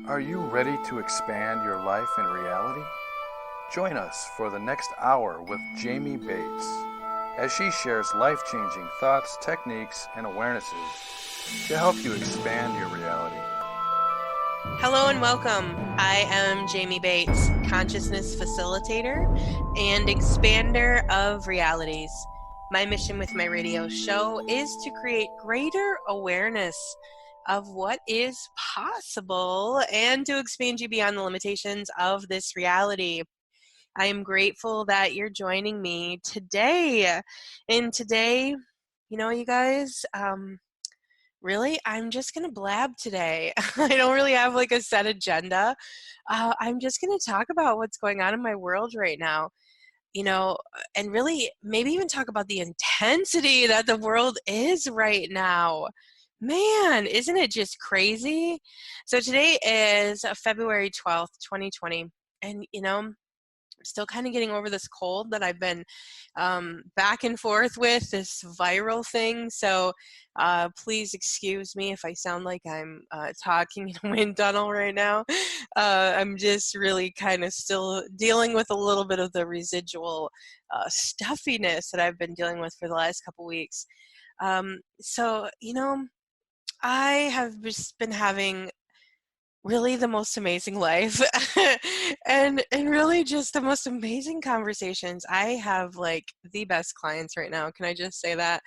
Are you ready to expand your life and reality? Join us for the next hour with Jamie Bates as she shares life-changing thoughts, techniques, and awarenesses to help you expand your reality. Hello and welcome. I am Jamie Bates, consciousness facilitator and expander of realities. My mission with my radio show is to create greater awareness of what is possible and to expand you beyond the limitations of this reality. I am grateful that you're joining me today. And today, you guys, really, I'm just going to blab today. I don't really have like a set agenda. I'm just going to talk about what's going on in my world right now, and really maybe even talk about the intensity that the world is right now. Man, isn't it just crazy? So today is February 12th, 2020. And, still kind of getting over this cold that I've been back and forth with, this viral thing. So please excuse me if I sound like I'm talking in a wind tunnel right now. I'm just really kind of still dealing with a little bit of the residual stuffiness that I've been dealing with for the last couple weeks. I have just been having really the most amazing life and really just the most amazing conversations. I have like the best clients right now. Can I just say that?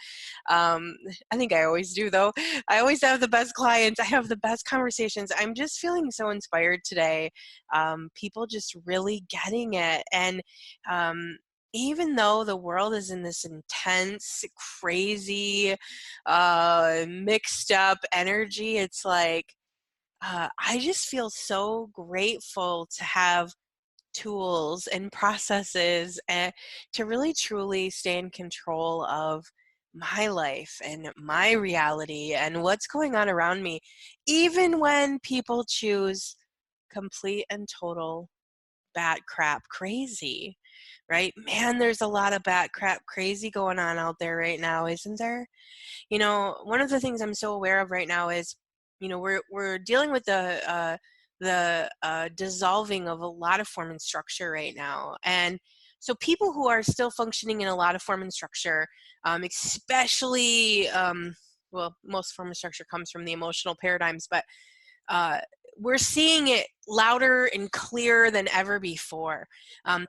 um, I think I always do, though. I always have the best clients. I have the best conversations. I'm just feeling so inspired today. People just really getting it. And even though the world is in this intense, crazy, mixed up energy, it's like I just feel so grateful to have tools and processes and to really truly stay in control of my life and my reality and what's going on around me, even when people choose complete and total bat crap crazy, right? Man, there's a lot of bat crap crazy going on out there right now, isn't there? One of the things I'm so aware of right now is, we're dealing with the dissolving of a lot of form and structure right now, and so people who are still functioning in a lot of form and structure, especially, well, most form and structure comes from the emotional paradigms, but uh, we're seeing it louder and clearer than ever before.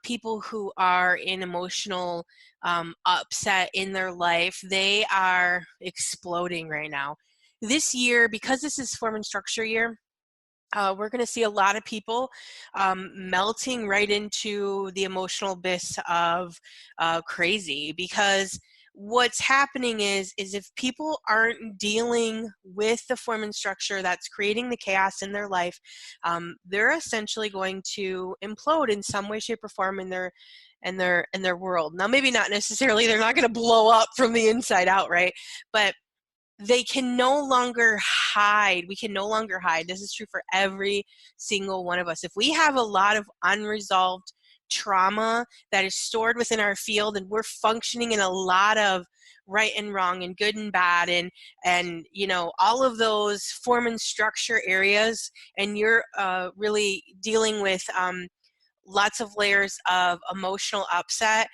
People who are in emotional upset in their life, they are exploding right now. This year, because this is form and structure year, we're going to see a lot of people melting right into the emotional abyss of crazy, because what's happening is if people aren't dealing with the form and structure that's creating the chaos in their life, they're essentially going to implode in some way, shape, or form in their world. Now, maybe not necessarily, they're not going to blow up from the inside out, right? But they can no longer hide. We can no longer hide. This is true for every single one of us. If we have a lot of unresolved trauma that is stored within our field, and we're functioning in a lot of right and wrong and good and bad, and all of those form and structure areas, and you're really dealing with lots of layers of emotional upset,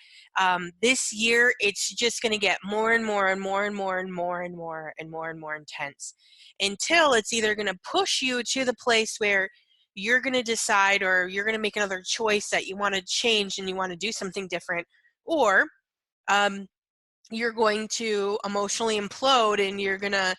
this year it's just going to get more and more and more and more and more and more and more and more intense, until it's either going to push you to the place where you're going to decide, or you're going to make another choice that you want to change and you want to do something different, or um, you're going to emotionally implode and you're going to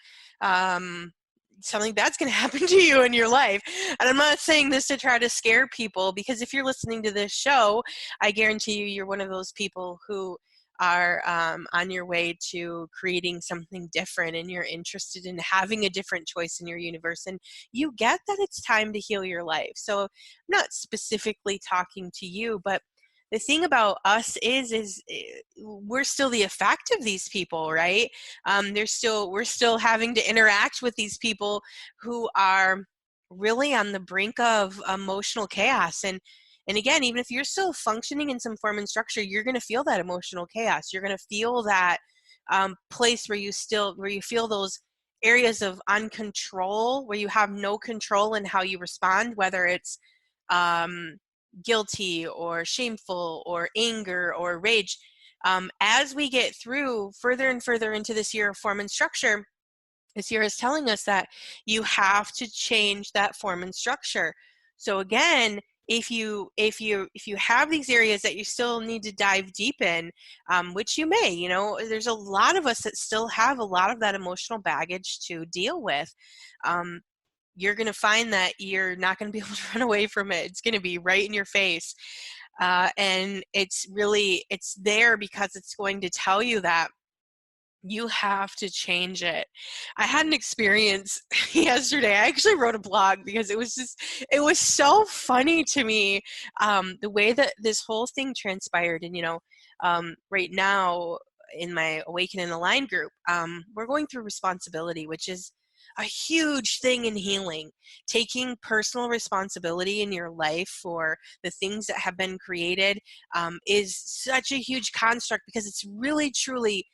something bad's going to happen to you in your life. And I'm not saying this to try to scare people, because if you're listening to this show, I guarantee you're one of those people who are on your way to creating something different, and you're interested in having a different choice in your universe, and you get that it's time to heal your life. So I'm not specifically talking to you, but the thing about us is we're still the effect of these people, right? We're still having to interact with these people who are really on the brink of emotional chaos. And again, even if you're still functioning in some form and structure, you're going to feel that emotional chaos. You're going to feel that place where you feel those areas of uncontrol where you have no control in how you respond, whether it's guilty or shameful or anger or rage. As we get through further and further into this year of form and structure, this year is telling us that you have to change that form and structure. So again, if you have these areas that you still need to dive deep in, which you may, you know, there's a lot of us that still have a lot of that emotional baggage to deal with. You're going to find that you're not going to be able to run away from it. It's going to be right in your face. And it's there because it's going to tell you that you have to change it. I had an experience yesterday. I actually wrote a blog because it was so funny to me, the way that this whole thing transpired. And, you know, right now in my Awaken and Align group, we're going through responsibility, which is a huge thing in healing. Taking personal responsibility in your life for the things that have been created is such a huge construct, because it's really, truly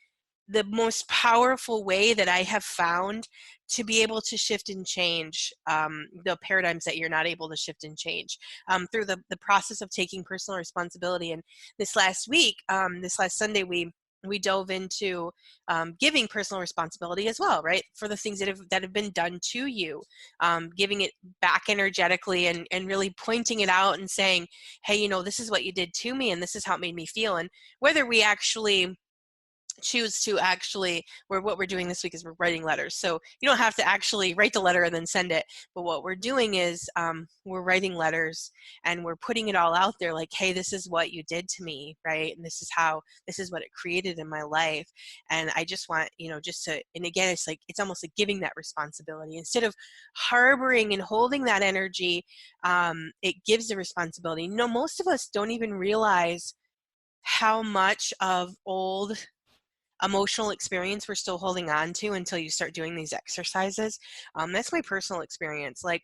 the most powerful way that I have found to be able to shift and change the paradigms that you're not able to shift and change through the process of taking personal responsibility. And this last week, this last Sunday, we dove into giving personal responsibility as well, right? For the things that have been done to you, giving it back energetically and really pointing it out and saying, hey, you know, this is what you did to me and this is how it made me feel. And whether we actually choose to what we're doing this week is we're writing letters. So you don't have to actually write the letter and then send it. But what we're doing is we're writing letters and we're putting it all out there, like, hey, this is what you did to me, right? And this is what it created in my life. And I just want, you know, and again, it's almost like giving that responsibility instead of harboring and holding that energy. It gives the responsibility. You know, most of us don't even realize how much of old emotional experience we're still holding on to until you start doing these exercises. That's my personal experience. Like,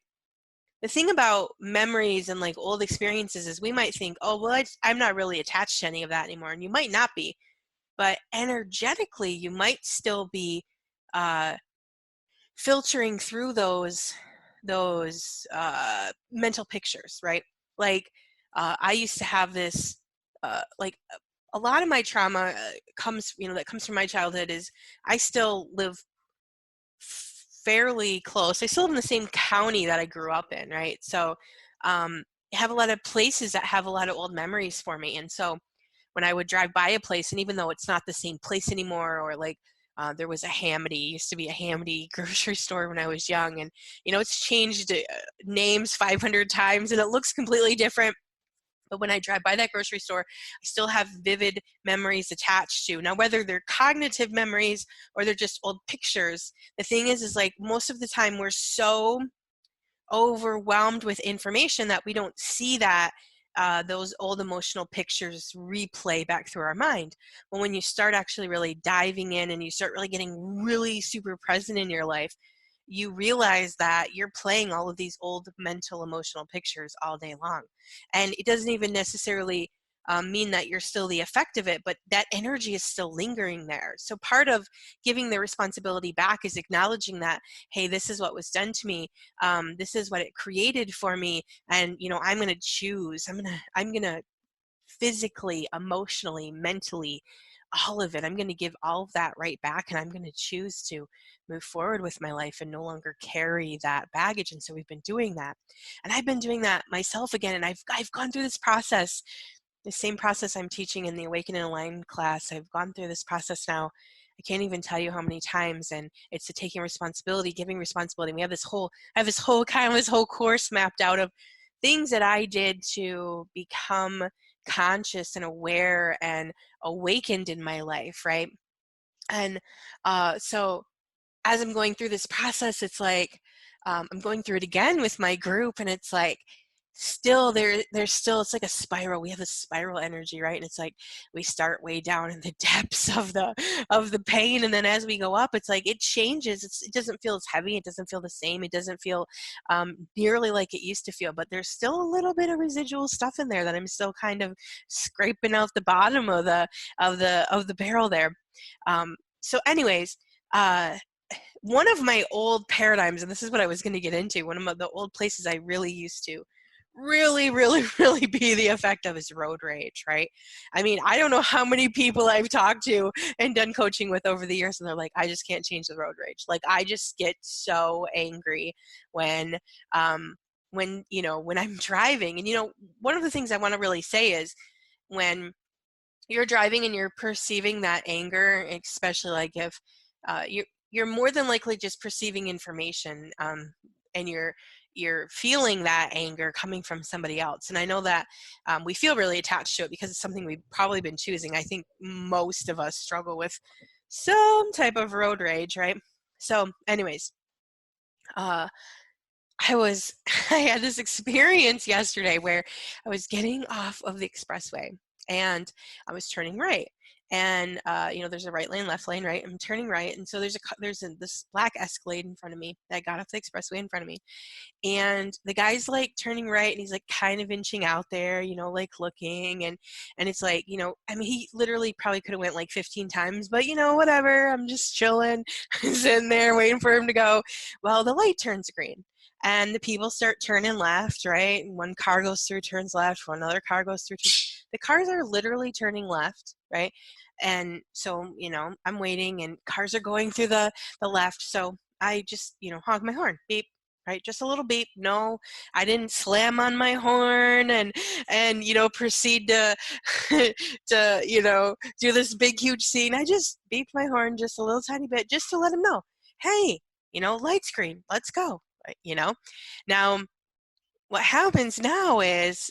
the thing about memories and like old experiences is we might think, oh, well, I'm not really attached to any of that anymore. And you might not be, but energetically, you might still be filtering through those mental pictures, right? Like, I used to have this, like, a lot of my trauma that comes from my childhood is I still live fairly close. I still live in the same county that I grew up in, right? So I have a lot of places that have a lot of old memories for me. And so when I would drive by a place, and even though it's not the same place anymore, or like there was used to be a Hamity grocery store when I was young, and you know, it's changed names 500 times and it looks completely different. But when I drive by that grocery store, I still have vivid memories attached to. Now, whether they're cognitive memories or they're just old pictures, the thing is like most of the time we're so overwhelmed with information that we don't see that those old emotional pictures replay back through our mind. Well, when you start actually really diving in and you start really getting really super present in your life, you realize that you're playing all of these old mental emotional pictures all day long. And it doesn't even necessarily mean that you're still the effect of it, but that energy is still lingering there. So part of giving the responsibility back is acknowledging that, hey, this is what was done to me. This is what it created for me. And, you know, I'm going to choose, I'm going to physically, emotionally, mentally, all of it. I'm going to give all of that right back, and I'm going to choose to move forward with my life and no longer carry that baggage. And so we've been doing that, and I've been doing that myself again. And I've gone through this process, the same process I'm teaching in the Awaken and Align class. I've gone through this process now. I can't even tell you how many times, and it's the taking responsibility, giving responsibility. I have this whole course mapped out of things that I did to become conscious and aware and awakened in my life, right? And so as I'm going through this process, it's like I'm going through it again with my group, and it's like still there's still, it's like a spiral. We have a spiral energy, right? And it's like we start way down in the depths of the pain, and then as we go up, it's like it changes. It doesn't feel as heavy, it doesn't feel the same, it doesn't feel nearly like it used to feel, but there's still a little bit of residual stuff in there that I'm still kind of scraping out the bottom of the barrel there. So anyways, one of my old paradigms, and this is what I was going to get into, one of the old places I really used to really, really, really be the effect of is road rage, right? I mean, I don't know how many people I've talked to and done coaching with over the years, and they're like, I just can't change the road rage. Like, I just get so angry when, when I'm driving. And, one of the things I want to really say is when you're driving and you're perceiving that anger, especially like if you're more than likely just perceiving information, and you're feeling that anger coming from somebody else. And I know that we feel really attached to it because it's something we've probably been choosing. I think most of us struggle with some type of road rage, right? So anyways, I had this experience yesterday where I was getting off of the expressway and I was turning right. And there's a right lane, left lane, right? I'm turning right, and so there's this black Escalade in front of me that got off the expressway in front of me, and the guy's like turning right, and he's like kind of inching out there, like looking, and it's like, I mean, he literally probably could have went like 15 times, but whatever. I'm just chilling, sitting there waiting for him to go. Well, the light turns green. And the people start turning left, right? And one car goes through, turns left. One other car goes through. The cars are literally turning left, right? And so, I'm waiting, and cars are going through the left. So I just, honk my horn, beep, right? Just a little beep. No, I didn't slam on my horn and proceed to to do this big huge scene. I just beeped my horn just a little tiny bit just to let him know, hey, light screen, let's go. Right, now what happens now is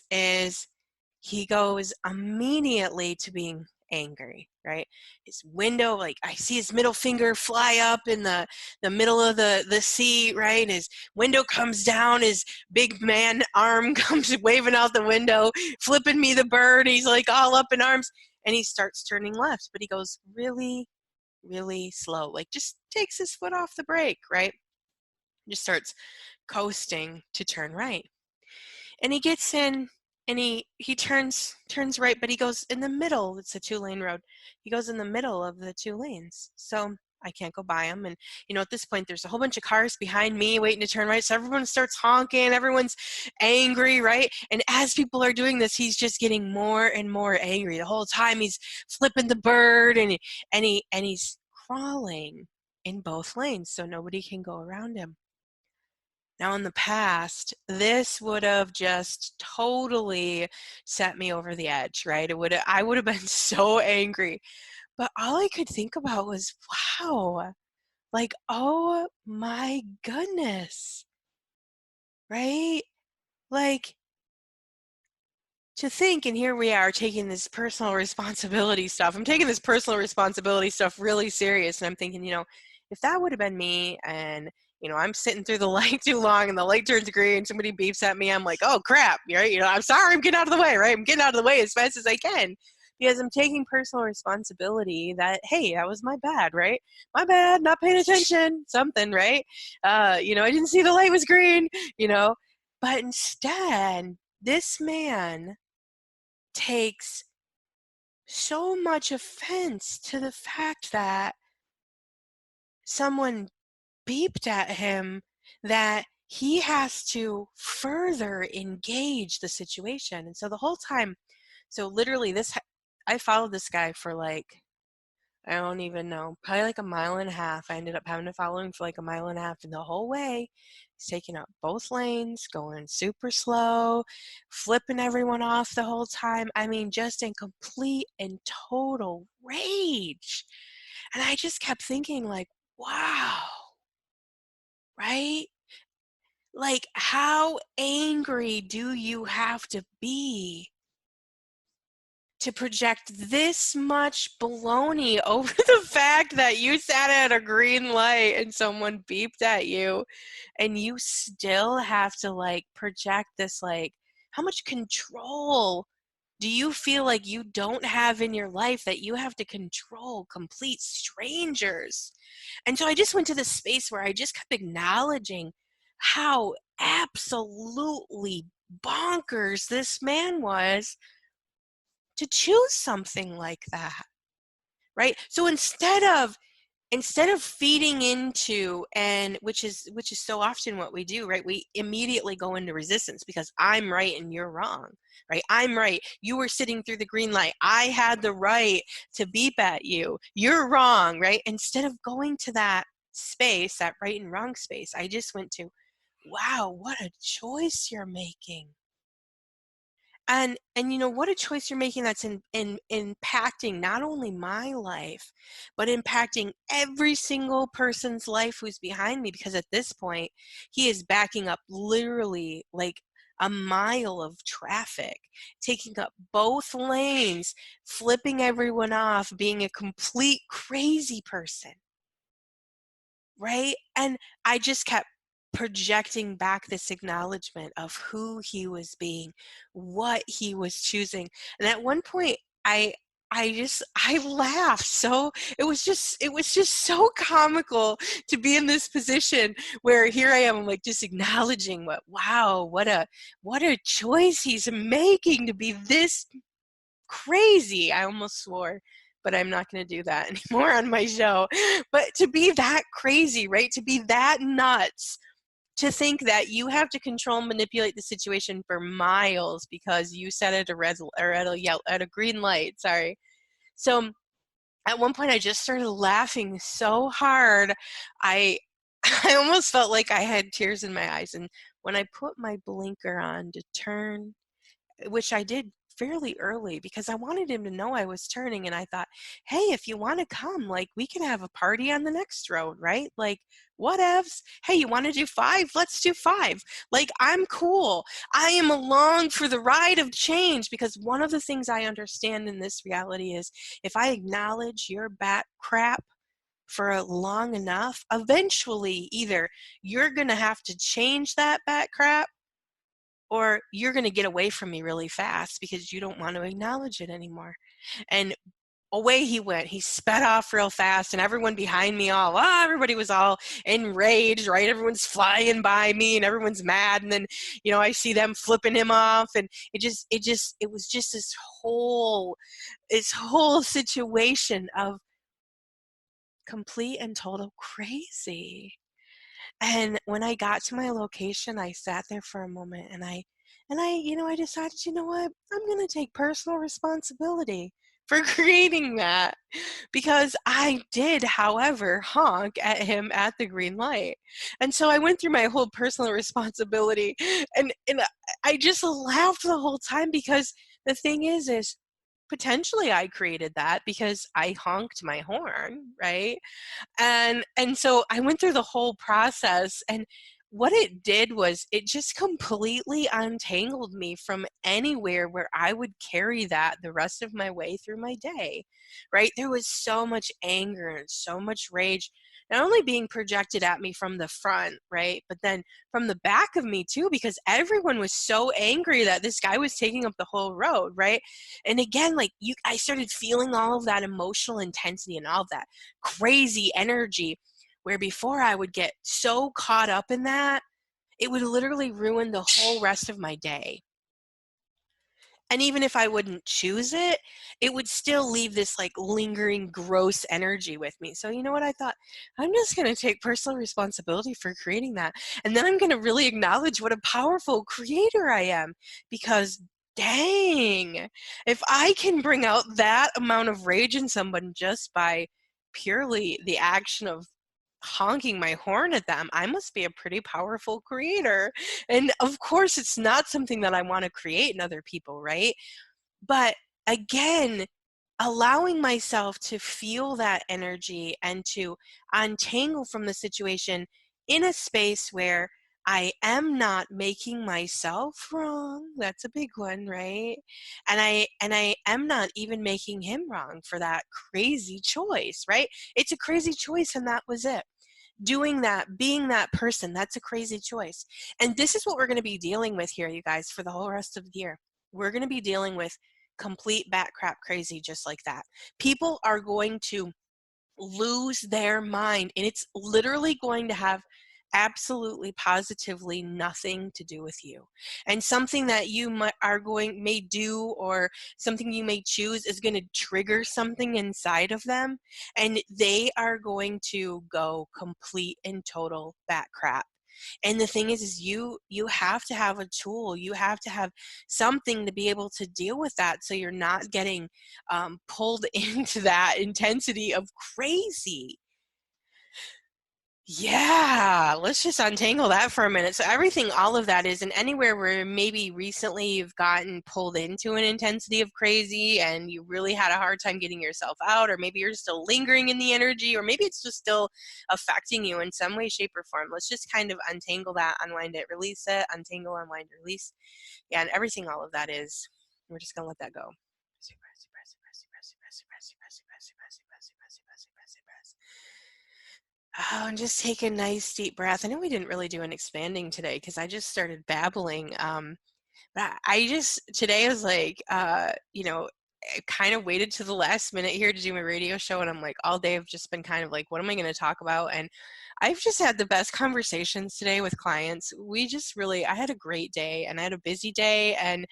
he goes immediately to being angry, right? His window, like I see his middle finger fly up in the middle of the seat, right? His window comes down, his big man arm comes waving out the window, flipping me the bird. He's like all up in arms, and he starts turning left, but he goes really, really slow, like just takes his foot off the brake, right? Just starts coasting to turn right. And he gets in and he turns right, but he goes in the middle. It's a 2-lane road. He goes in the middle of the 2 lanes. So I can't go by him. And, at this point, there's a whole bunch of cars behind me waiting to turn right. So everyone starts honking. Everyone's angry, right? And as people are doing this, he's just getting more and more angry. The whole time he's flipping the bird and he's crawling in both lanes so nobody can go around him. Now, in the past, this would have just totally set me over the edge, right? I would have been so angry. But all I could think about was, wow, like, oh my goodness, right? Like, to think, and here we are taking this personal responsibility stuff. I'm taking this personal responsibility stuff really serious, and I'm thinking, if that would have been me and I'm sitting through the light too long and the light turns green, somebody beeps at me, I'm like, oh crap, right? I'm sorry, I'm getting out of the way, right? I'm getting out of the way as fast as I can because I'm taking personal responsibility that, hey, that was my bad, right? My bad, not paying attention, something, right? I didn't see the light was green, but instead, this man takes so much offense to the fact that someone beeped at him that he has to further engage the situation. And so the whole time, so literally I followed this guy for like, I don't even know, probably like a mile and a half. I ended up having to follow him for like a mile and a half. And the whole way, he's taking up both lanes, going super slow, flipping everyone off the whole time. I mean, just in complete and total rage. And I just kept thinking like, wow, right? Like, how angry do you have to be to project this much baloney over the fact that you sat at a green light and someone beeped at you and you still have to like project this, like, how much control do you feel like you don't have in your life that you have to control complete strangers? And so I just went to this space where I just kept acknowledging how absolutely bonkers this man was to choose something like that, right? So instead of instead of feeding into, and which is so often what we do, right? We immediately go into resistance because I'm right and you're wrong, right? I'm right. You were sitting through the green light. I had the right to beep at you. You're wrong, right? Instead of going to that space, that right and wrong space, I just went to, wow, what a choice you're making. And you know what a choice you're making that's in impacting not only my life, but impacting every single person's life who's behind me, because at this point he is backing up literally like a mile of traffic, taking up both lanes, flipping everyone off, being a complete crazy person, right? And I just kept projecting back this acknowledgement of who he was being, what he was choosing. And at one point, I I laughed. So it was just so comical to be in this position where here I am, like just acknowledging wow, what a choice he's making to be this crazy. I almost swore, but I'm not going to do that anymore on my show. But to be that crazy, right? To be that nuts, to think that you have to control and manipulate the situation for miles because you set at a red or at a green light. Sorry. So at one point, I just started laughing so hard, I I almost felt like I had tears in my eyes. And when I put my blinker on to turn, which I did fairly early because I wanted him to know I was turning, and I thought, hey, if you want to come, like we can have a party on the next road, right? Like whatevs. Hey, you want to do 5? Let's do 5. Like I'm cool. I am along for the ride of change, because one of the things I understand in this reality is if I acknowledge your back crap for long enough, eventually either you're going to have to change that back crap, or you're going to get away from me really fast because you don't want to acknowledge it anymore. And away he went. He sped off real fast, and everyone behind me everybody was all enraged, right? Everyone's flying by me and everyone's mad. And then, I see them flipping him off, and it was just this whole situation of complete and total crazy. And when I got to my location, I sat there for a moment, and I decided, you know what? I'm going to take personal responsibility for creating that, because I did, however, honk at him at the green light. And so I went through my whole personal responsibility, and I just laughed the whole time, because the thing is potentially I created that because I honked my horn, right? And so I went through the whole process, and what it did was it just completely untangled me from anywhere where I would carry that the rest of my way through my day, right? There was so much anger and so much rage, not only being projected at me from the front, right? But then from the back of me too, because everyone was so angry that this guy was taking up the whole road, right? And again, I started feeling all of that emotional intensity and all of that crazy energy, where before I would get so caught up in that, it would literally ruin the whole rest of my day. And even if I wouldn't choose it, it would still leave this like lingering gross energy with me. So you know what I thought? I'm just going to take personal responsibility for creating that. And then I'm going to really acknowledge what a powerful creator I am, because dang, if I can bring out that amount of rage in someone just by purely the action of honking my horn at them, I must be a pretty powerful creator. And of course, it's not something that I want to create in other people, right? But again, allowing myself to feel that energy and to untangle from the situation in a space where I am not making myself wrong. That's a big one, right? And I am not even making him wrong for that crazy choice, right? It's a crazy choice, and that was it. Doing that, being that person, that's a crazy choice. And this is what we're going to be dealing with here, you guys, for the whole rest of the year. We're going to be dealing with complete bat crap crazy, just like that. People are going to lose their mind, and it's literally going to have absolutely positively nothing to do with you. And something that you may do, or something you may choose, is going to trigger something inside of them, and they are going to go complete and total bat crap. And the thing is you have to have a tool. You have to have something to be able to deal with that, so you're not getting pulled into that intensity of crazy. Yeah, let's just untangle that for a minute. So everything, all of that is, and anywhere where maybe recently you've gotten pulled into an intensity of crazy and you really had a hard time getting yourself out, or maybe you're still lingering in the energy, or maybe it's just still affecting you in some way, shape, or form. Let's just kind of untangle that, unwind it, release it, untangle, unwind, release. Yeah, and everything, all of that is, we're just gonna let that go. Oh, and just take a nice deep breath. I know we didn't really do an expanding today because I just started babbling. But I just, today was like, I kind of waited to the last minute here to do my radio show. And I'm like, all day I've just been kind of like, what am I going to talk about? And I've just had the best conversations today with clients. I had a great day and I had a busy day. And,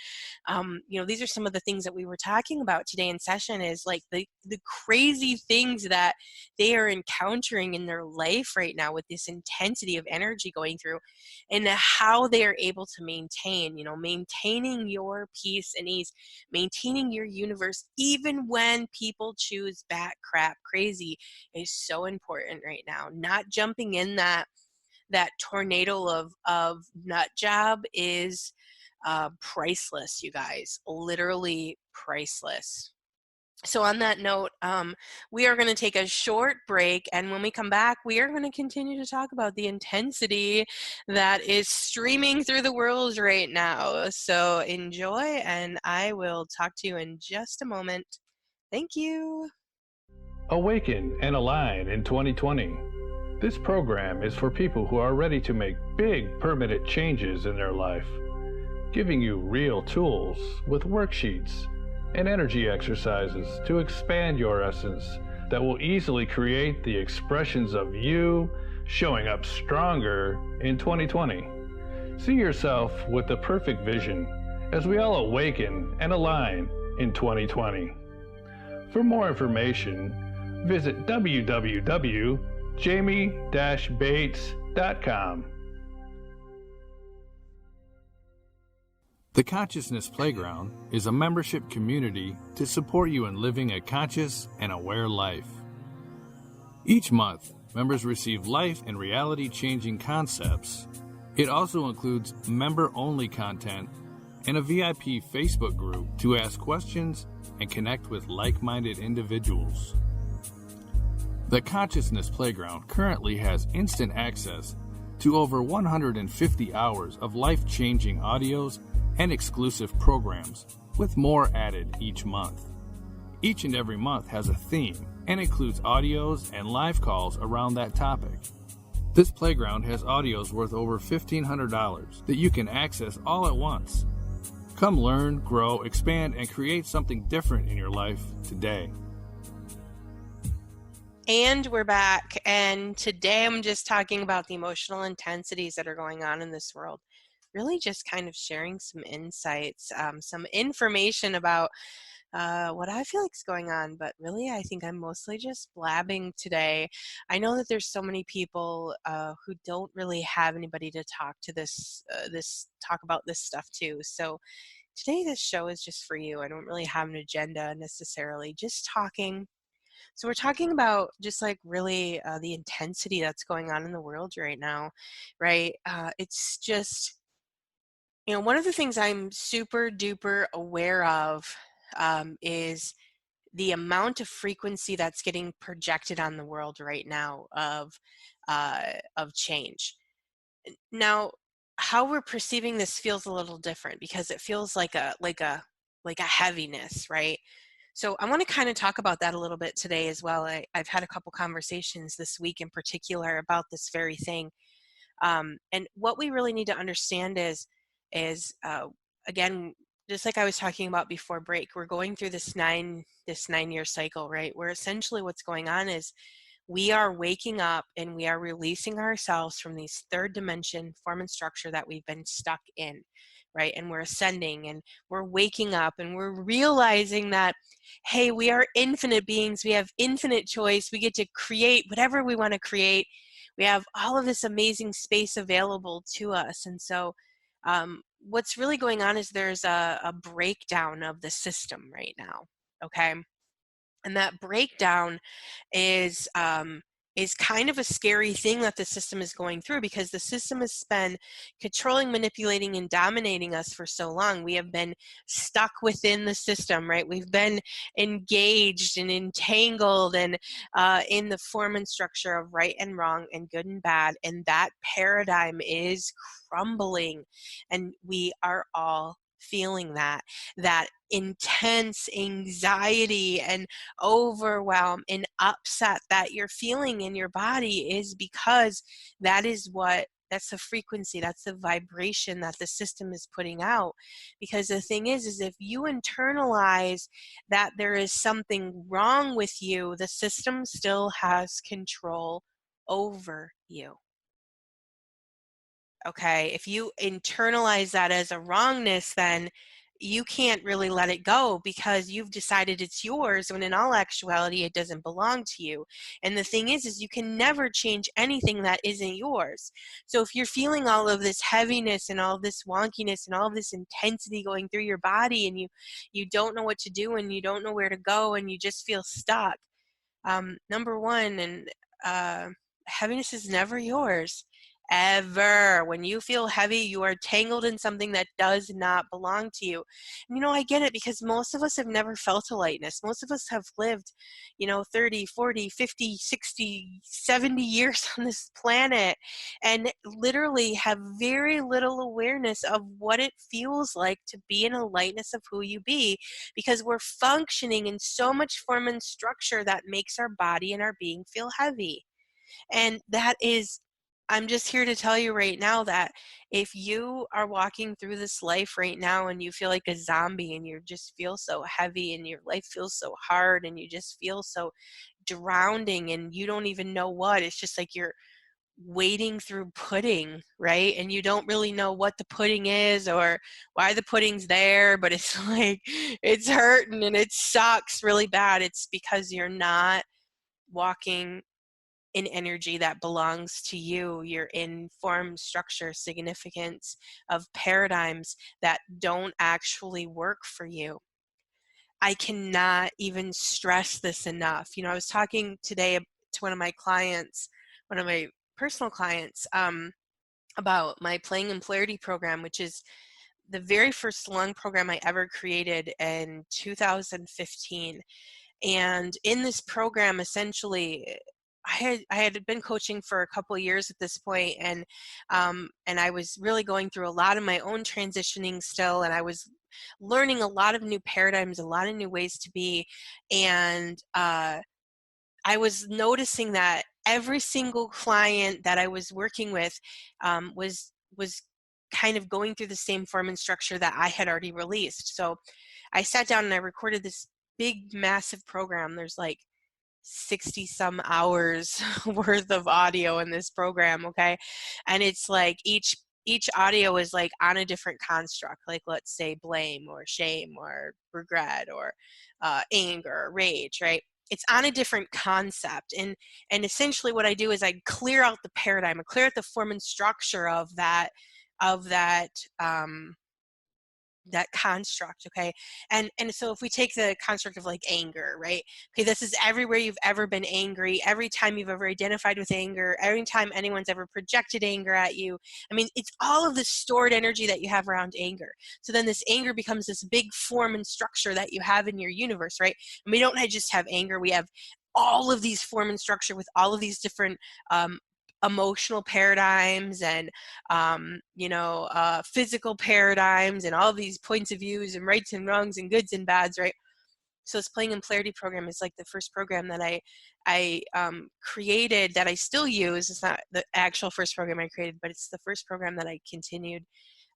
these are some of the things that we were talking about today in session, is like the crazy things that they are encountering in their life right now with this intensity of energy going through, and how they are able to maintaining your peace and ease, maintaining your universe, even when people choose bat crap crazy, is so important right now. Not jumping in that tornado of nut job is priceless, you guys, literally priceless. So on that note, we are going to take a short break, and when we come back, we are going to continue to talk about the intensity that is streaming through the world right now. So enjoy, and I will talk to you in just a moment. Thank you. Awaken and align in 2020. This program is for people who are ready to make big permanent changes in their life, giving you real tools with worksheets and energy exercises to expand your essence that will easily create the expressions of you showing up stronger in 2020. See yourself with the perfect vision as we all awaken and align in 2020. For more information, visit www.jamie-bates.com. The Consciousness Playground is a membership community to support you in living a conscious and aware life. Each month, members receive life and reality-changing concepts. It also includes member-only content and a VIP Facebook group to ask questions and connect with like-minded individuals. The Consciousness Playground currently has instant access to over 150 hours of life-changing audios and exclusive programs, with more added each month. Each and every month has a theme and includes audios and live calls around that topic. This playground has audios worth over $1,500 that you can access all at once. Come learn, grow, expand, and create something different in your life today. And we're back, and today I'm just talking about the emotional intensities that are going on in this world. Really just kind of sharing some insights, some information about what I feel like is going on, but really I think I'm mostly just blabbing today. I know that there's so many people who don't really have anybody to talk to talk about this stuff to. So today this show is just for you. I don't really have an agenda necessarily, just talking. So we're talking about just like really the intensity that's going on in the world right now, right? It's just, one of the things I'm super duper aware of is the amount of frequency that's getting projected on the world right now of change. Now, how we're perceiving this feels a little different because it feels like a heaviness, right? So I want to kind of talk about that a little bit today as well. I've had a couple conversations this week in particular about this very thing. And what we really need to understand is again, just like I was talking about before break, we're going through this 9-year cycle, right? Where essentially what's going on is we are waking up and we are releasing ourselves from these third dimension form and structure that we've been stuck in, right? And we're ascending and we're waking up and we're realizing that, hey, we are infinite beings. We have infinite choice. We get to create whatever we want to create. We have all of this amazing space available to us. And so what's really going on is there's a breakdown of the system right now, okay? And that breakdown is kind of a scary thing that the system is going through, because the system has been controlling, manipulating, and dominating us for so long. We have been stuck within the system, right? We've been engaged and entangled and in the form and structure of right and wrong and good and bad, and that paradigm is crumbling, and we are all feeling that intense anxiety and overwhelm and upset that you're feeling in your body is because that's the frequency, that's the vibration that the system is putting out. Because the thing is if you internalize that there is something wrong with you, the system still has control over you. Okay, if you internalize that as a wrongness, then you can't really let it go because you've decided it's yours, when in all actuality it doesn't belong to you. And the thing is you can never change anything that isn't yours. So if you're feeling all of this heaviness and all this wonkiness and all of this intensity going through your body, and you don't know what to do and you don't know where to go and you just feel stuck, number one, and heaviness is never yours. Ever. When you feel heavy, you are tangled in something that does not belong to you. And, I get it, because most of us have never felt a lightness. Most of us have lived, 30, 40, 50, 60, 70 years on this planet, and literally have very little awareness of what it feels like to be in a lightness of who you be, because we're functioning in so much form and structure that makes our body and our being feel heavy. And I'm just here to tell you right now that if you are walking through this life right now and you feel like a zombie and you just feel so heavy and your life feels so hard and you just feel so drowning and you don't even know what, it's just like you're wading through pudding, right? And you don't really know what the pudding is or why the pudding's there, but it's like it's hurting and it sucks really bad. It's because you're not walking in energy that belongs to you. You're in form, structure, significance of paradigms that don't actually work for you. I cannot even stress this enough. I was talking today to one of my clients, one of my personal clients, about my Playing in Polarity program, which is the very first lung program I ever created in 2015. And in this program, essentially, I had been coaching for a couple of years at this point, and I was really going through a lot of my own transitioning still, and I was learning a lot of new paradigms, a lot of new ways to be, and I was noticing that every single client that I was working with was kind of going through the same form and structure that I had already released. So I sat down and I recorded this big, massive program. There's like 60 some hours worth of audio in this program, okay? And it's like each audio is like on a different construct, like let's say blame or shame or regret or anger or rage, right? It's on a different concept, and essentially what I do is I clear out the paradigm, I clear out the form and structure of that construct, okay? And so if we take the construct of like anger, right? Okay, this is everywhere you've ever been angry, every time you've ever identified with anger, every time anyone's ever projected anger at you. I mean, it's all of the stored energy that you have around anger. So then this anger becomes this big form and structure that you have in your universe, right? And we don't just have anger, we have all of these form and structure with all of these different emotional paradigms and physical paradigms and all these points of views and rights and wrongs and goods and bads, right? So this Playing in Polarity program is like the first program that I created, that I still use. It's not the actual first program I created, but it's the first program that I continued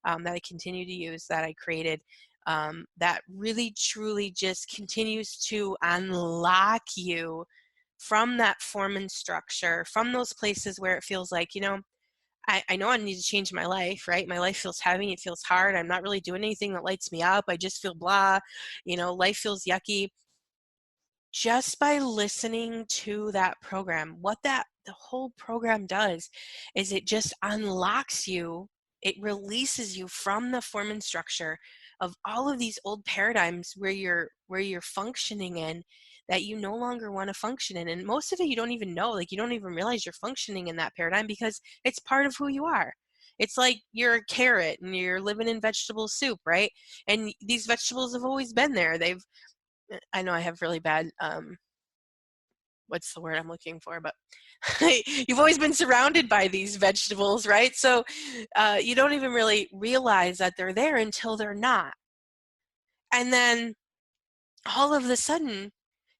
to use, that I created, that really truly just continues to unlock you from that form and structure, from those places where it feels like, I know I need to change my life, right? My life feels heavy. It feels hard. I'm not really doing anything that lights me up. I just feel blah. Life feels yucky. Just by listening to that program, what the whole program does is it just unlocks you. It releases you from the form and structure of all of these old paradigms where you're functioning in that you no longer want to function in. And most of it you don't even know, like you don't even realize you're functioning in that paradigm because it's part of who you are. It's like you're a carrot and you're living in vegetable soup, right? And these vegetables have always been there. I know I have really bad, what's the word I'm looking for, but you've always been surrounded by these vegetables, right? So you don't even really realize that they're there until they're not. And then all of a sudden,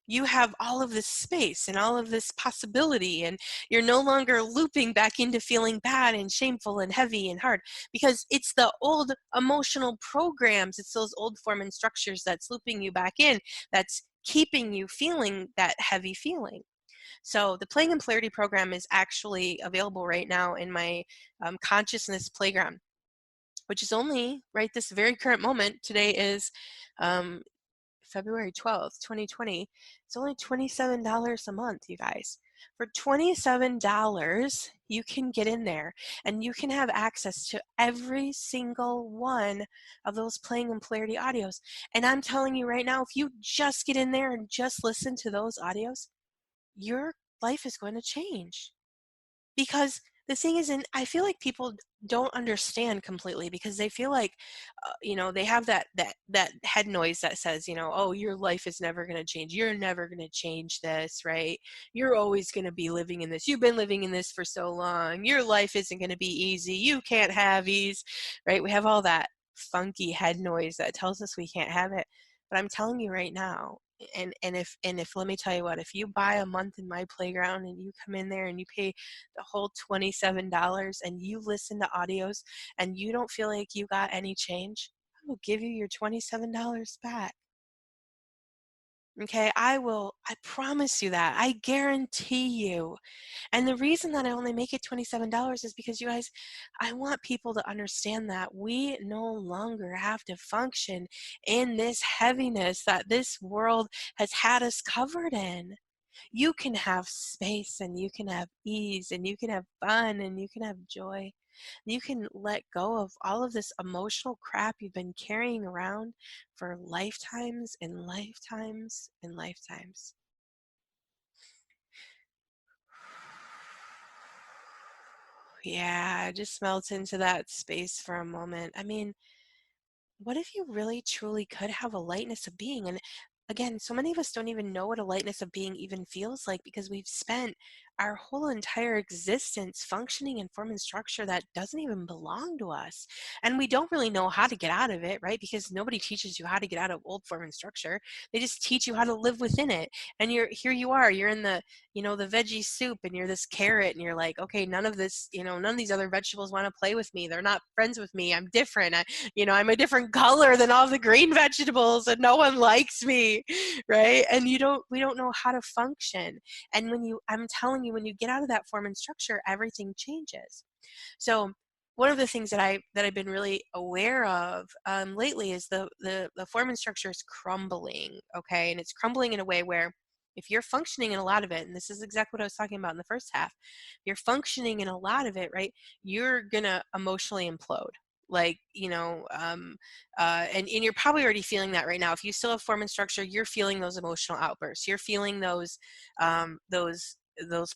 you have all of this space and all of this possibility, and you're no longer looping back into feeling bad and shameful and heavy and hard, because it's the old emotional programs, it's those old form and structures that's looping you back in, that's keeping you feeling that heavy feeling. So the Playing in Polarity program is actually available right now in my consciousness playground, which is only right this very current moment. Today is February 12th, 2020. It's only $27 a month, you guys. For $27, you can get in there and you can have access to every single one of those Playing in Polarity audios. And I'm telling you right now, if you just get in there and just listen to those audios, your life is going to change. Because the thing is, and I feel like people don't understand completely, because they feel like, they have that head noise that says, oh, your life is never going to change. You're never going to change this, right? You're always going to be living in this. You've been living in this for so long. Your life isn't going to be easy. You can't have ease, right? We have all that funky head noise that tells us we can't have it. But I'm telling you right now, and if let me tell you what, if you buy a month in my playground and you come in there and you pay the whole $27 and you listen to audios and you don't feel like you got any change, I will give you your $27 back. Okay, I promise you that. I guarantee you. And the reason that I only make it $27 is because, you guys, I want people to understand that we no longer have to function in this heaviness that this world has had us covered in. You can have space and you can have ease and you can have fun and you can have joy. You can let go of all of this emotional crap you've been carrying around for lifetimes and lifetimes and lifetimes. Yeah, just melt into that space for a moment. I mean, what if you really truly could have a lightness of being? And again, so many of us don't even know what a lightness of being even feels like, because we've spent our whole entire existence functioning in form and structure that doesn't even belong to us. And we don't really know how to get out of it, right? Because nobody teaches you how to get out of old form and structure. They just teach you how to live within it. And you are, you're in the veggie soup and you're this carrot and you're like, okay, none of these other vegetables want to play with me. They're not friends with me. I'm different. I'm a different color than all the green vegetables and no one likes me, right? And we don't know how to function. And I'm telling you, when you get out of that form and structure, everything changes. So one of the things that I've been really aware of lately is the form and structure is crumbling, okay? And it's crumbling in a way where if you're functioning in a lot of it, and this is exactly what I was talking about in the first half, you're functioning in a lot of it, right? You're gonna emotionally implode. Like, and you're probably already feeling that right now. If you still have form and structure, you're feeling those emotional outbursts. You're feeling those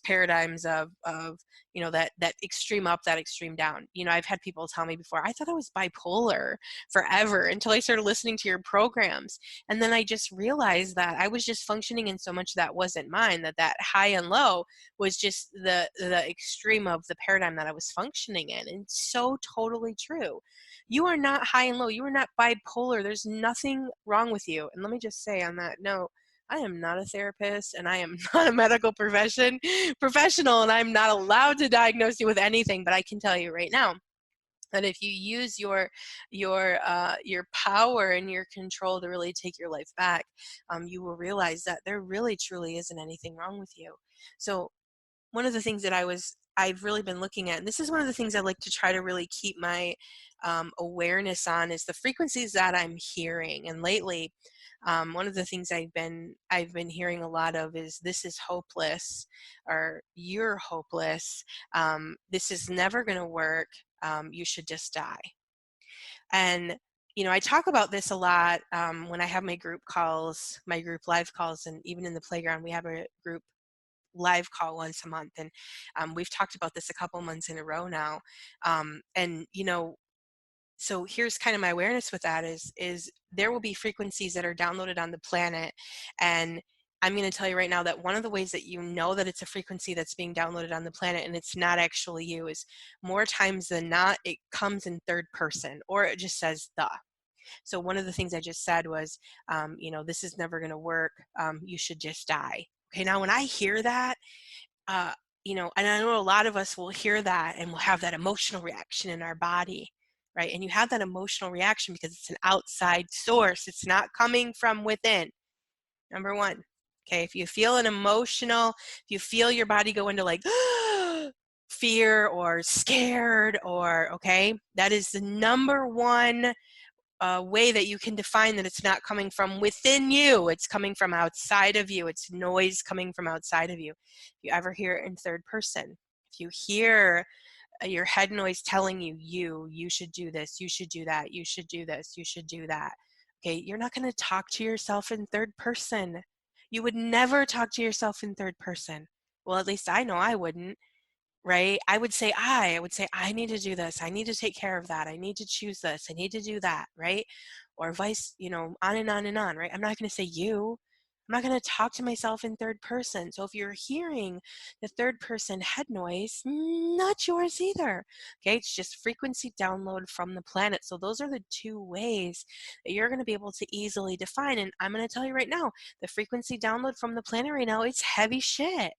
paradigms of that extreme up, that extreme down. I've had people tell me before, I thought I was bipolar forever until I started listening to your programs. And then I just realized that I was just functioning in so much that wasn't mine, that high and low was just the extreme of the paradigm that I was functioning in. And it's so totally true. You are not high and low. You are not bipolar. There's nothing wrong with you. And let me just say on that note, I am not a therapist and I am not a medical professional, and I'm not allowed to diagnose you with anything, but I can tell you right now, that if you use your power and your control to really take your life back, you will realize that there really truly isn't anything wrong with you. So one of the things that I've really been looking at, and this is one of the things I like to try to really keep my awareness on, is the frequencies that I'm hearing. And lately, one of the things I've been hearing a lot of is "this is hopeless," or "you're hopeless," "this is never going to work," "you should just die." And I talk about this a lot when I have my group calls, my group live calls, and even in the playground, we have a group live call once a month. And we've talked about this a couple months in a row now. And so here's kind of my awareness with that is there will be frequencies that are downloaded on the planet. And I'm going to tell you right now that one of the ways that you know that it's a frequency that's being downloaded on the planet and it's not actually you is more times than not it comes in third person, or it just says "the." So one of the things I just said was, "this is never going to work, you should just die." Okay, now when I hear that, uh, and I know a lot of us will hear that and we'll have that emotional reaction in our body, right? And you have that emotional reaction because it's an outside source. It's not coming from within. Number one. Okay, if you feel if you feel your body go into like fear or scared, or okay, that is the number one way that you can define that it's not coming from within you. It's coming from outside of you. It's noise coming from outside of you. If you ever hear it in third person, if you hear your head noise telling you should do this, you should do that, you should do this, you should do that. Okay, you're not going to talk to yourself in third person. You would never talk to yourself in third person. Well, at least I know I wouldn't, right? I would say, I need to do this. I need to take care of that. I need to choose this. I need to do that, right? Or vice, on and on and on, right? I'm not going to say you. I'm not going to talk to myself in third person. So if you're hearing the third person head noise, not yours either. Okay, it's just frequency download from the planet. So those are the two ways that you're going to be able to easily define. And I'm going to tell you right now, the frequency download from the planet right now, it's heavy shit.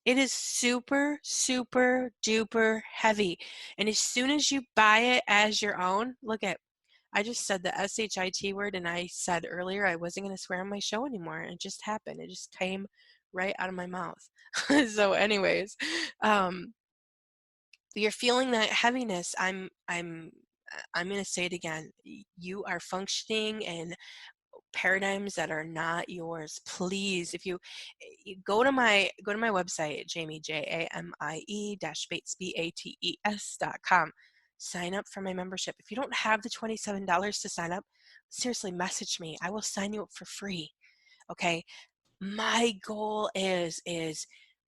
It is super, super duper heavy. And as soon as you buy it as your own, look at, I just said the SHIT word, and I said earlier I wasn't going to swear on my show anymore. It just happened. It just came right out of my mouth. So anyways, um, you're feeling that heaviness. I'm going to say it again. You are functioning in paradigms that are not yours. Please, if you go to my website, Jamie, JAMIE Bates BATES.com. Sign up for my membership. If you don't have the $27 to sign up, seriously message me. I will sign you up for free. Okay. My goal is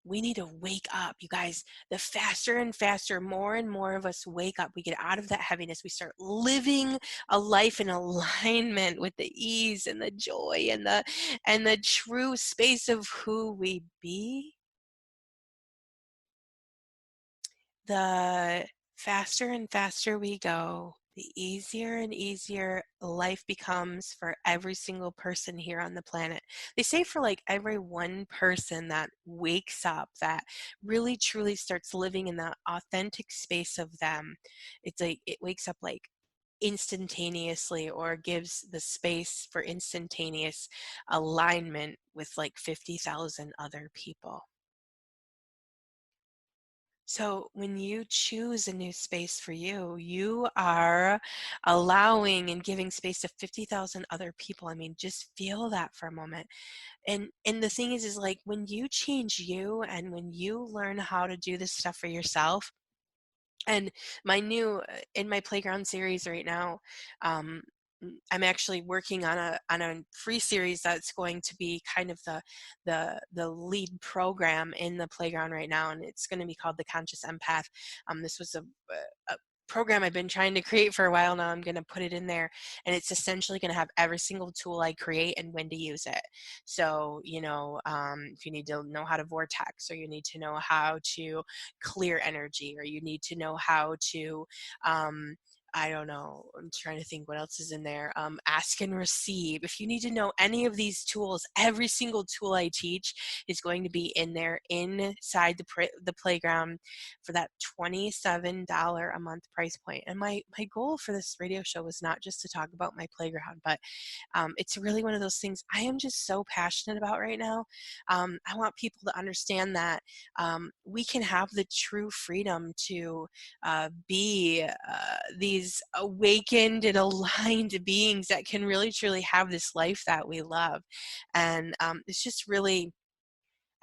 we need to wake up, you guys. The faster and faster, more and more of us wake up, we get out of that heaviness, we start living a life in alignment with the ease and the joy and the true space of who we be. The faster and faster we go, the easier and easier life becomes for every single person here on the planet. They say for like every one person that wakes up, that really truly starts living in the authentic space of them, it's like it wakes up like instantaneously, or gives the space for instantaneous alignment with like 50,000 other people. So when you choose a new space for you, you are allowing and giving space to 50,000 other people. I mean, just feel that for a moment. And the thing is like when you change you and when you learn how to do this stuff for yourself, and my new in my playground series right now, um, I'm actually working on a free series that's going to be kind of the lead program in the playground right now, and it's going to be called the Conscious Empath. This was a program I've been trying to create for a while now. I'm going to put it in there, and it's essentially going to have every single tool I create and when to use it. So if you need to know how to vortex, or you need to know how to clear energy, or you need to know how to um, I don't know. I'm trying to think what else is in there. Ask and receive. If you need to know any of these tools, every single tool I teach is going to be in there inside the playground for that $27 a month price point. And my goal for this radio show was not just to talk about my playground, but it's really one of those things I am just so passionate about right now. I want people to understand that we can have the true freedom to be these awakened and aligned beings that can really truly have this life that we love. And it's just really,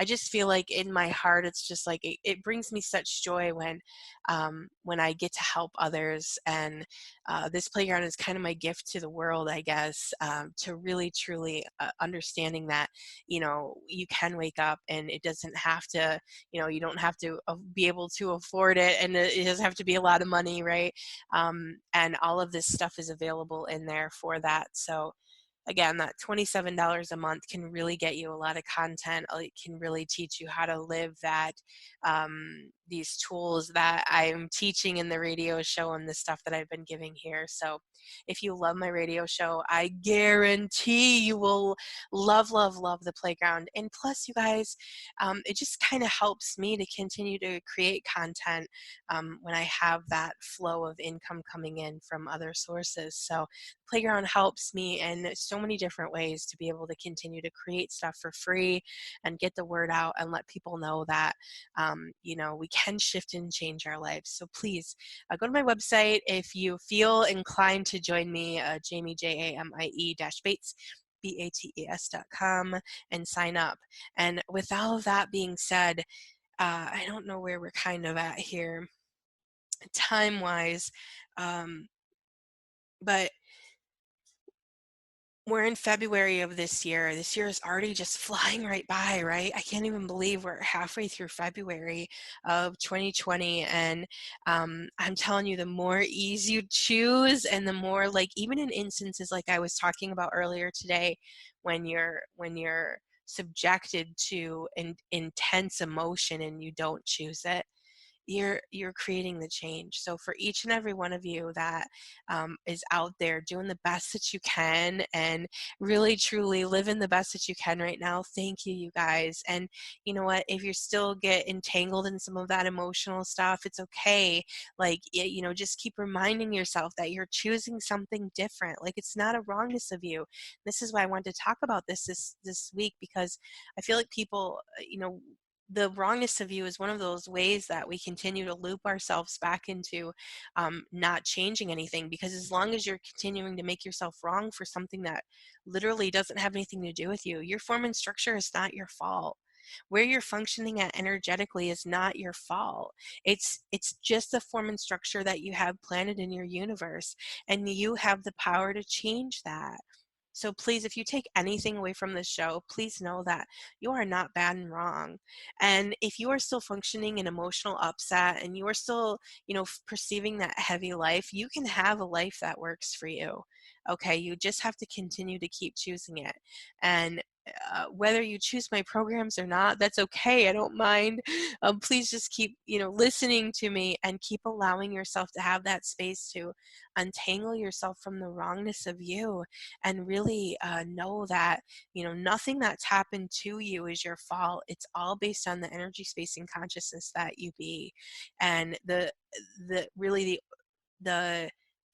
I just feel like in my heart, it's just like it brings me such joy when I get to help others. And this playground is kind of my gift to the world, I guess, to really truly understanding that, you can wake up and it doesn't have to, you don't have to be able to afford it, and it doesn't have to be a lot of money, right? And all of this stuff is available in there for that. So again, that $27 a month can really get you a lot of content. It can really teach you how to live that, these tools that I'm teaching in the radio show and the stuff that I've been giving here. So if you love my radio show, I guarantee you will love, love, love the playground. And plus, you guys, it just kind of helps me to continue to create content when I have that flow of income coming in from other sources. So playground helps me in so many different ways to be able to continue to create stuff for free and get the word out and let people know that we can shift and change our lives. So please go to my website if you feel inclined to join me, Jamie, Jamie Bates.com, and sign up. And with all of that being said, I don't know where we're kind of at here time wise, but we're in February of this year. This year is already just flying right by, right? I can't even believe we're halfway through February of 2020. And I'm telling you, the more ease you choose and the more, like, even in instances like I was talking about earlier today, when you're subjected to intense emotion and you don't choose it, you're creating the change. So for each and every one of you that is out there doing the best that you can and really truly living the best that you can right now, thank you, you guys. And you know what, if you still get entangled in some of that emotional stuff, it's okay. Like, just keep reminding yourself that you're choosing something different. Like, it's not a wrongness of you. This is why I wanted to talk about this week, because I feel like people, the wrongness of you is one of those ways that we continue to loop ourselves back into not changing anything. Because as long as you're continuing to make yourself wrong for something that literally doesn't have anything to do with you, your form and structure is not your fault. Where you're functioning at energetically is not your fault. It's just the form and structure that you have planted in your universe, and you have the power to change that. So please, if you take anything away from this show, please know that you are not bad and wrong. And if you are still functioning in emotional upset and you are still, perceiving that heavy life, you can have a life that works for you. Okay, you just have to continue to keep choosing it. And whether you choose my programs or not, that's okay. I don't mind. Please just keep, listening to me and keep allowing yourself to have that space to untangle yourself from the wrongness of you, and really know that, nothing that's happened to you is your fault. It's all based on the energy, space, and consciousness that you be. And the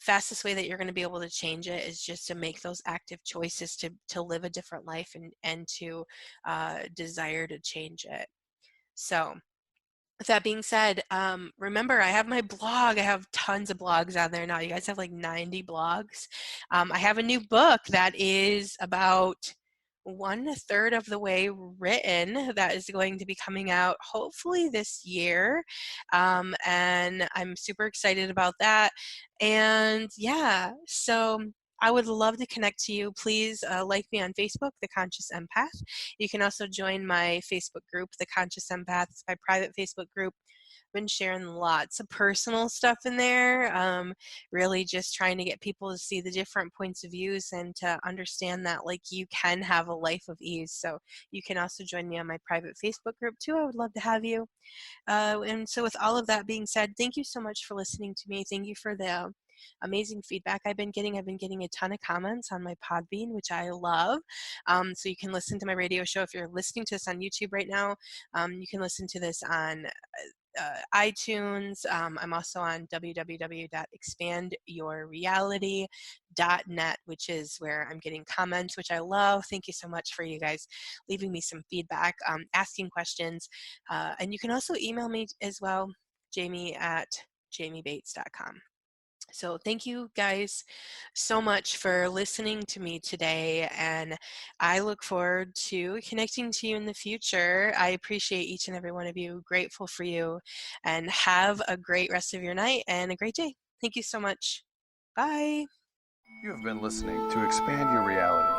fastest way that you're going to be able to change it is just to make those active choices to live a different life, and to desire to change it. So with that being said, remember, I have my blog. I have tons of blogs on there now. You guys have like 90 blogs. I have a new book that is about 1/3 of the way written, that is going to be coming out hopefully this year. And I'm super excited about that. And yeah, so I would love to connect to you. Please like me on Facebook, The Conscious Empath. You can also join my Facebook group, The Conscious Empath. It's my private Facebook group. I've been sharing lots of personal stuff in there, really just trying to get people to see the different points of views and to understand that, like, you can have a life of ease. So you can also join me on my private Facebook group too. I would love to have you. And so with all of that being said, thank you so much for listening to me. Thank you for the amazing feedback I've been getting. I've been getting a ton of comments on my Podbean, which I love. So you can listen to my radio show. If you're listening to this on YouTube right now, you can listen to this on iTunes. I'm also on www.expandyourreality.net, which is where I'm getting comments, which I love. Thank you so much for you guys leaving me some feedback, asking questions. And you can also email me as well, jamie@jamiebates.com. So thank you guys so much for listening to me today, and I look forward to connecting to you in the future. I appreciate each and every one of you, grateful for you, and have a great rest of your night and a great day. Thank you so much. Bye. You have been listening to Expand Your Reality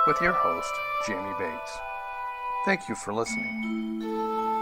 with your host, Jamie Bates. Thank you for listening.